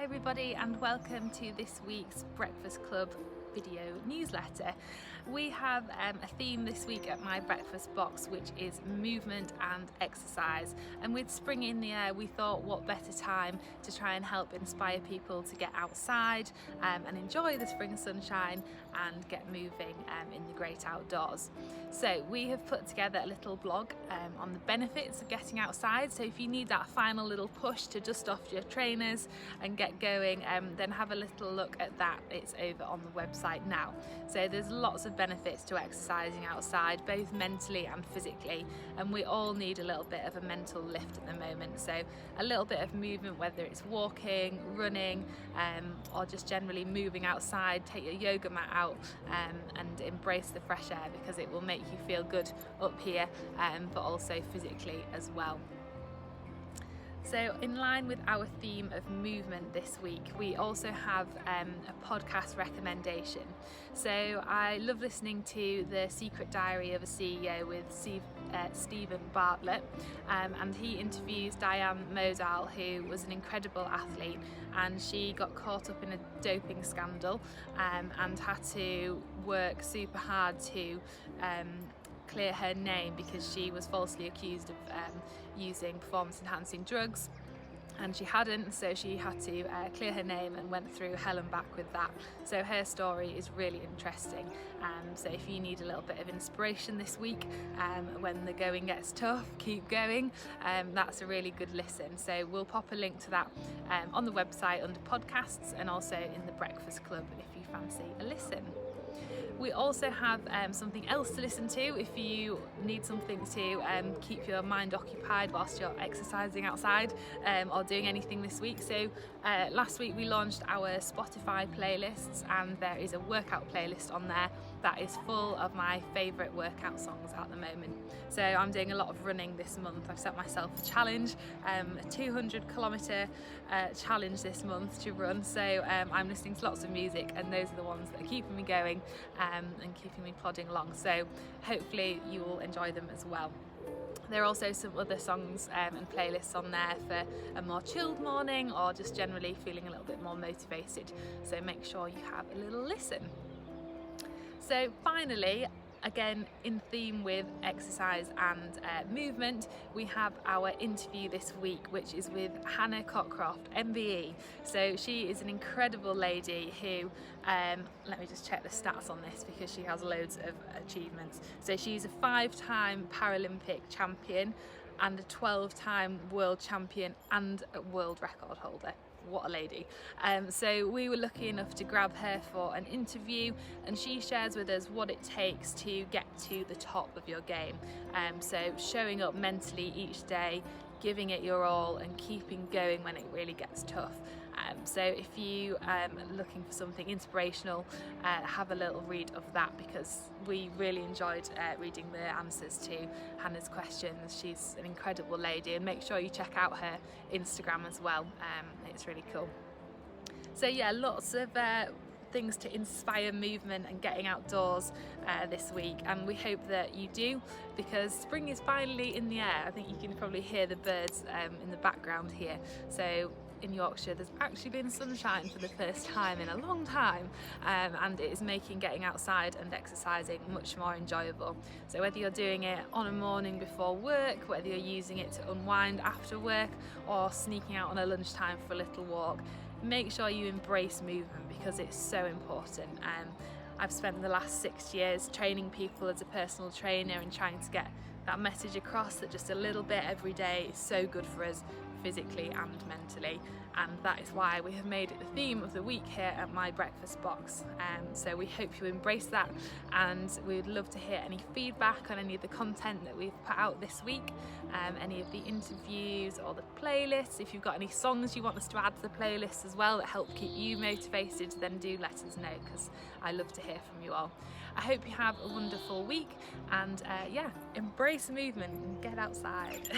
everybody, and welcome to this week's Breakfast Club video newsletter. We have a theme this week at my breakfast box, which is movement and exercise, and with spring in the air we thought what better time to try and help inspire people to get outside and enjoy the spring sunshine and get moving in the great outdoors. So we have put together a little blog on the benefits of getting outside, so if you need that final little push to dust off your trainers and get going, then have a little look at that. It's over on the website now. So there's lots of benefits to exercising outside, both mentally and physically, and we all need a little bit of a mental lift at the moment. So a little bit of movement, whether it's walking, running, or just generally moving outside. Take your yoga mat out and embrace the fresh air, because it will make you feel good up here, but also physically as well. So in line with our theme of movement this week, we also have a podcast recommendation. So I love listening to The Secret Diary of a CEO with Stephen Bartlett, and he interviews Diane Mosal, who was an incredible athlete, and she got caught up in a doping scandal and had to work super hard to clear her name because she was falsely accused of using performance enhancing drugs, and she hadn't, so she had to clear her name and went through hell and back with that. So her story is really interesting, so if you need a little bit of inspiration this week when the going gets tough, keep going, that's a really good listen. So we'll pop a link to that on the website under podcasts, and also in the Breakfast Club if you fancy a listen. We also have something else to listen to if you need something to keep your mind occupied whilst you're exercising outside or doing anything this week. So last week we launched our Spotify playlists, and there is a workout playlist on there that is full of my favourite workout songs at the moment. So I'm doing a lot of running this month. I've set myself a challenge, a 200-kilometre challenge this month to run. So I'm listening to lots of music, and those are the ones that are keeping me going and keeping me plodding along. So hopefully you will enjoy them as well. There are also some other songs and playlists on there for a more chilled morning, or just generally feeling a little bit more motivated. So make sure you have a little listen. So finally, again in theme with exercise and movement, we have our interview this week, which is with Hannah Cockcroft, MBE. So she is an incredible lady who, let me just check the stats on this because she has loads of achievements. So she's a 5-time Paralympic champion and a 12-time world champion and a world record holder. What a lady. So we were lucky enough to grab her for an interview, and she shares with us what it takes to get to the top of your game. So showing up mentally each day, giving it your all, and keeping going when it really gets tough. So if you are looking for something inspirational, have a little read of that, because we really enjoyed reading the answers to Hannah's questions. She's an incredible lady, and make sure you check out her Instagram as well. It's really cool. So yeah, lots of things to inspire movement and getting outdoors this week, and we hope that you do, because spring is finally in the air. I think you can probably hear the birds in the background here. So in Yorkshire there's actually been sunshine for the first time in a long time, and it is making getting outside and exercising much more enjoyable. So whether you're doing it on a morning before work, whether you're using it to unwind after work, or sneaking out on a lunchtime for a little walk, make sure you embrace movement, because it's so important. I've spent the last 6 years training people as a personal trainer and trying to get that message across that just a little bit every day is so good for us physically and mentally, and that is why we have made it the theme of the week here at my breakfast box. So we hope you embrace that, and we would love to hear any feedback on any of the content that we've put out this week, any of the interviews or the playlists. If you've got any songs you want us to add to the playlist as well that help keep you motivated, then do let us know, because I love to hear from you all. I hope you have a wonderful week, and yeah, embrace movement and get outside.